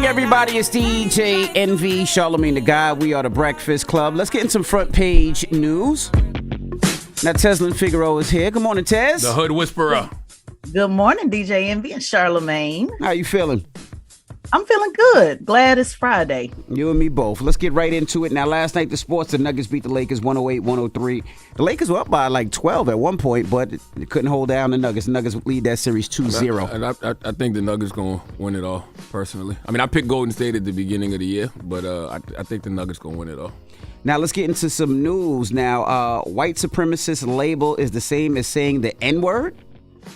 everybody. It's DJ NV, Charlamagne the Guy. We are the Breakfast Club. Let's get in some front page news. Now, Teslin Figaro is here. Good morning, Tez. The Hood Whisperer. Good morning, DJ Envy and Charlamagne. How you feeling? I'm feeling good. Glad it's Friday. You and me both. Let's get right into it. Now, last night, the sports, the Nuggets beat the Lakers 108-103. The Lakers were up by like 12 at one point, but they couldn't hold down the Nuggets. The Nuggets lead that series 2-0. I think the Nuggets going to win it all, personally. I mean, I picked Golden State at the beginning of the year, but I think the Nuggets going to win it all. Now, let's get into some news. Now, white supremacist label is the same as saying the N-word?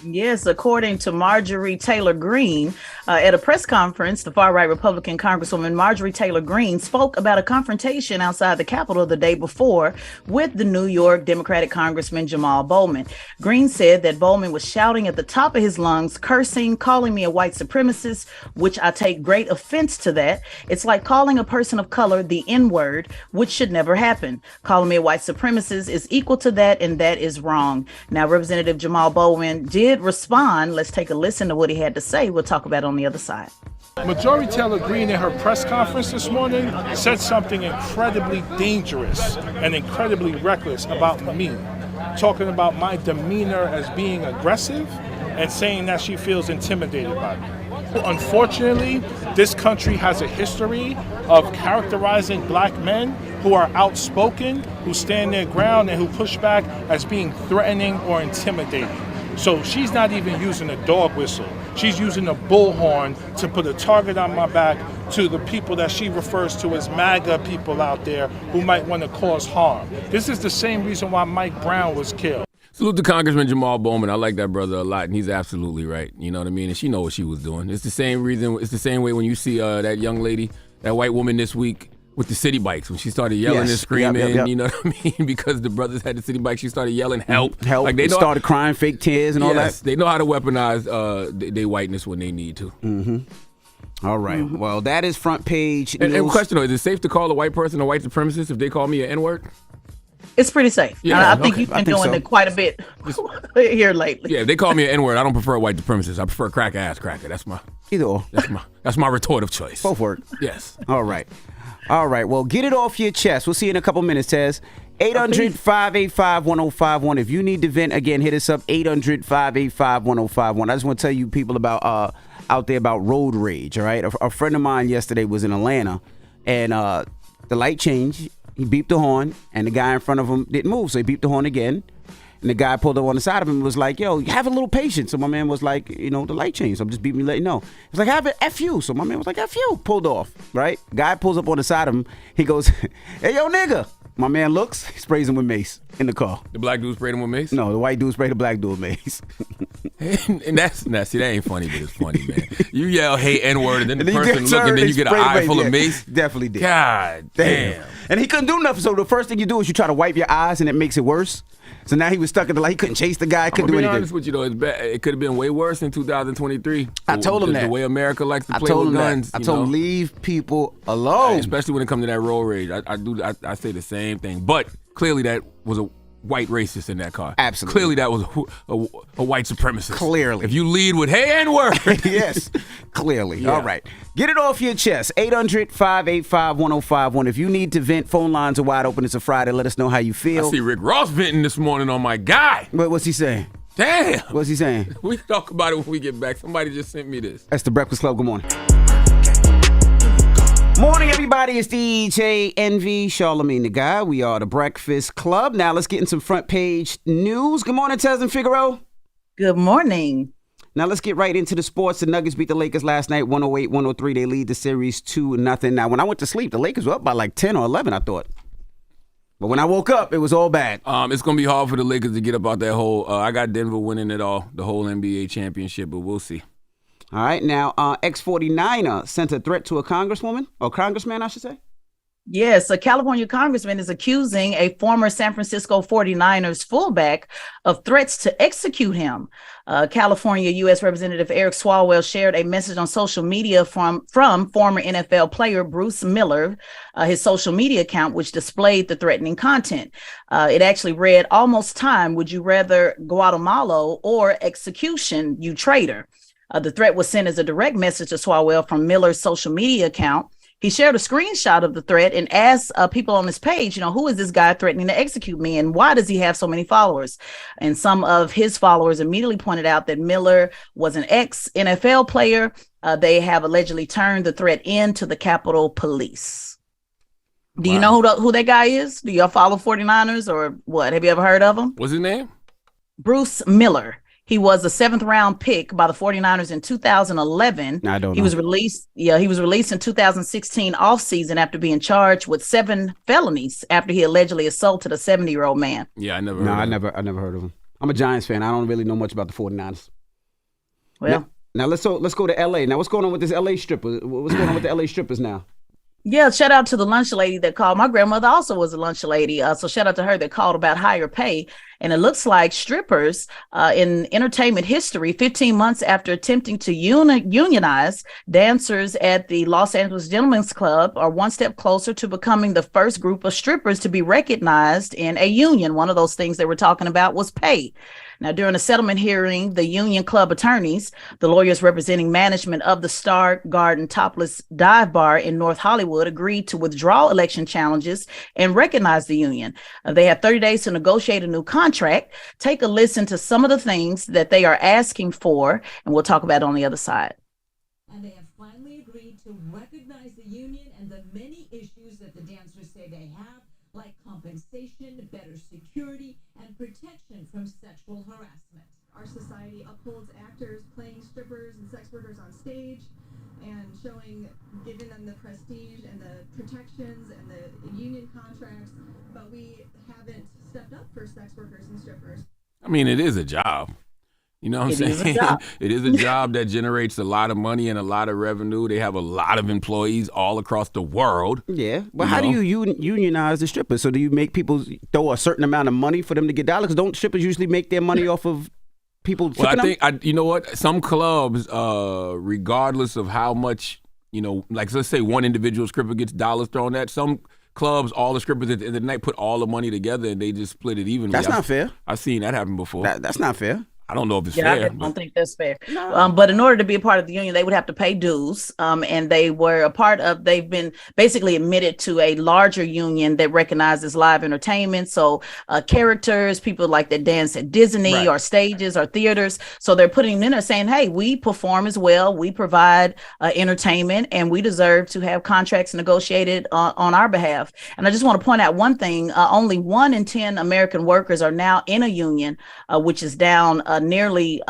Yes, according to Marjorie Taylor Greene, at a press conference, the far-right Republican Congresswoman Marjorie Taylor Greene spoke about a confrontation outside the Capitol the day before with the New York Democratic Congressman Jamaal Bowman. Greene said that Bowman was shouting at the top of his lungs, cursing, calling me a white supremacist, which I take great offense to that. It's like calling a person of color the N-word, which should never happen. Calling me a white supremacist is equal to that, and that is wrong. Now, Representative Jamaal Bowman did respond. Let's take a listen to what he had to say. We'll talk about it on the other side. Marjorie Taylor Greene in her press conference this morning said something incredibly dangerous and incredibly reckless about me, talking about my demeanor as being aggressive and saying that she feels intimidated by me. Unfortunately, this country has a history of characterizing black men who are outspoken, who stand their ground, and who push back as being threatening or intimidating. So she's not even using a dog whistle. She's using a bullhorn to put a target on my back to the people that she refers to as MAGA people out there who might want to cause harm. This is the same reason why Mike Brown was killed. Salute to Congressman Jamaal Bowman. I like that brother a lot, and he's absolutely right. You know what I mean? And she knows what she was doing. It's the same reason. It's the same way when you see that young lady, that white woman this week with the city bikes, when she started yelling and screaming, Yep. you know what I mean? Because the brothers had the city bikes, she started yelling, help. Help. Like they started crying, fake tears and all that. They know how to weaponize their whiteness when they need to. Mm-hmm. All right. Mm-hmm. Well, that is front page news. And question though, is it safe to call a white person a white supremacist if they call me an N-word? It's pretty safe. Yeah, I think you've been doing it quite a bit here lately. Yeah, if they call me an N-word, I don't prefer a white supremacist. I prefer a cracker. That's my either or. That's my retort of choice. Both work. Yes. All right. Well, get it off your chest. We'll see you in a couple minutes, Tez. 800-585-1051. If you need to vent, again, hit us up, 800-585-1051. I just want to tell you people about out there about road rage, all right? A friend of mine yesterday was in Atlanta, and the light changed. He beeped the horn, and the guy in front of him didn't move, so he beeped the horn again. And the guy pulled up on the side of him and was like, yo, have a little patience. So my man was like, the light changed. So I'm just beeping to let you know. He's like, have it F you. So my man was like, F you. Pulled off, right? Guy pulls up on the side of him. He goes, hey, yo, nigga. My man looks, he sprays him with mace in the car. The black dude sprayed him with mace? No, the white dude sprayed the black dude with mace. And see, that ain't funny, but it's funny, man. You yell, hey, N-word, and then the person look, and then you get an eye full of mace? Definitely did. God damn. And he couldn't do nothing. So the first thing you do is you try to wipe your eyes, and it makes it worse. So now he was stuck in the light. He couldn't chase the guy. Couldn't do anything. I'm honest with you, though. It could have been way worse in 2023. I told him that. The way America likes to play with guns. I told him, leave people alone. Especially when it comes to that road rage. I say the same thing. But clearly that was a white racist in that car. Absolutely. Clearly that was a white supremacist. Clearly. If you lead with, hey, N-word. Yes, clearly. Yeah. All right. Get it off your chest. 800-585-1051. If you need to vent, phone lines are wide open. It's a Friday. Let us know how you feel. I see Rick Ross venting this morning on my guy. What's he saying? Damn. What's he saying? We can talk about it when we get back. Somebody just sent me this. That's the Breakfast Club. Good morning. Morning, everybody. It's DJ NV, Charlamagne the Guy. We are the Breakfast Club. Now let's get in some front page news. Good morning, Tez and Figaro. Good morning. Now let's get right into the sports. The Nuggets beat the Lakers last night, 108-103. They lead the series 2-0. Now, when I went to sleep, the Lakers were up by like 10 or 11, I thought. But when I woke up, it was all bad. It's going to be hard for the Lakers to get up out that hole. I got Denver winning it all, the whole NBA championship, but we'll see. All right. Now, ex-49er sent a threat to a congresswoman, or congressman, I should say. Yes, a California congressman is accusing a former San Francisco 49ers fullback of threats to execute him. California U.S. Representative Eric Swalwell shared a message on social media from former NFL player Bruce Miller, his social media account, which displayed the threatening content. It actually read, "Almost time. Would you rather Guatemala or execution, you traitor?" The threat was sent as a direct message to Swalwell from Miller's social media account. He shared a screenshot of the threat and asked people on his page, who is this guy threatening to execute me and why does he have so many followers? And some of his followers immediately pointed out that Miller was an ex-NFL player. They have allegedly turned the threat in to the Capitol Police. Do you know who that guy is? Do y'all follow 49ers or what? Have you ever heard of him? What's his name? Bruce Miller. He was a 7th round pick by the 49ers in 2011. I don't know. He was released in 2016 offseason after being charged with 7 felonies after he allegedly assaulted a 70-year-old man. Yeah, I never heard of him. I'm a Giants fan. I don't really know much about the 49ers. Well, now let's go to LA. Now what's going on with this LA stripper? What's going on with the LA strippers now? Yeah, shout out to the lunch lady that called. My grandmother also was a lunch lady. So shout out to her that called about higher pay. And it looks like strippers in entertainment history, 15 months after attempting to unionize, dancers at the Los Angeles Gentlemen's Club are one step closer to becoming the first group of strippers to be recognized in a union. One of those things they were talking about was pay. Now, during a settlement hearing, the union club attorneys, the lawyers representing management of the Star Garden Topless Dive Bar in North Hollywood, agreed to withdraw election challenges and recognize the union. They have 30 days to negotiate a new contract. Take a listen to some of the things that they are asking for, and we'll talk about it on the other side. And they have finally agreed to recognize the union and the many issues that the dancers say they have, like compensation, better security, and protection from sexual harassment. Our society upholds actors playing strippers and sex workers on stage and giving them the prestige and the protections and the union contracts, but we haven't stepped up for sex workers and strippers. I mean, it is a job. You know what I'm saying? It is a job that generates a lot of money and a lot of revenue. They have a lot of employees all across the world. Yeah, but how do you unionize the strippers? So do you make people throw a certain amount of money for them to get dollars? Because don't strippers usually make their money off of people tipping them? You know what? Some clubs, regardless of how much, like let's say one individual stripper gets dollars thrown at, some clubs, all the strippers at the end of the night put all the money together and they just split it evenly. That's not fair. I've seen that happen before. That's not fair. I don't know if it's fair. fair. I don't think that's fair. No. But in order to be a part of the union, they would have to pay dues. And they've been basically admitted to a larger union that recognizes live entertainment. So characters, people like that dance at Disney or stages or theaters. So they're putting them in there saying, hey, we perform as well. We provide entertainment and we deserve to have contracts negotiated on our behalf. And I just want to point out one thing. Only 1 in 10 American workers are now in a union, which is down nearly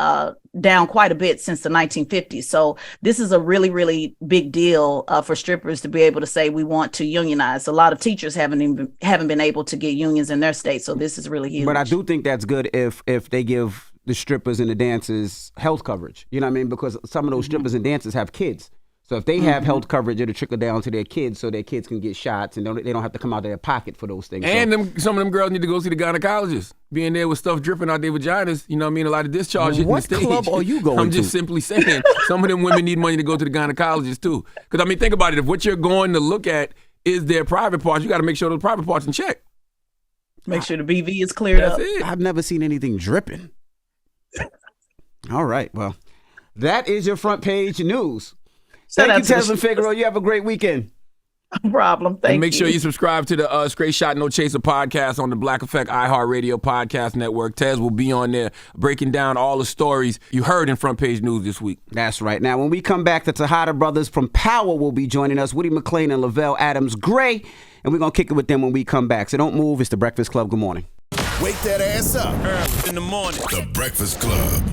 down quite a bit since the 1950s. So this is a really, really big deal for strippers to be able to say we want to unionize. A lot of teachers haven't been able to get unions in their state. So this is really huge. But I do think that's good if they give the strippers and the dancers health coverage. You know what I mean? Because some of those strippers and dancers have kids. So if they have health coverage, it'll trickle down to their kids so their kids can get shots and they don't have to come out of their pocket for those things. And some of them girls need to go see the gynecologist. Being there with stuff dripping out their vaginas, you know what I mean? A lot of discharge hitting the stage. What club are you going to? I'm just simply saying, some of them women need money to go to the gynecologist too. Because, I mean, think about it. If what you're going to look at is their private parts, you got to make sure those private parts in check. Make sure the BV is cleared up. I've never seen anything dripping. All right. Well, that is your front page news. Thank you, Tesla Figaro. You have a great weekend. No problem. Thank you. And make sure you subscribe to the Straight Shot No Chaser podcast on the Black Effect iHeartRadio podcast network. Tez will be on there breaking down all the stories you heard in front page news this week. That's right. Now, when we come back, the Tejada brothers from Power will be joining us. Woody McClain and Lavelle Adams Gray. And we're going to kick it with them when we come back. So don't move. It's The Breakfast Club. Good morning. Wake that ass up early in the morning. The Breakfast Club.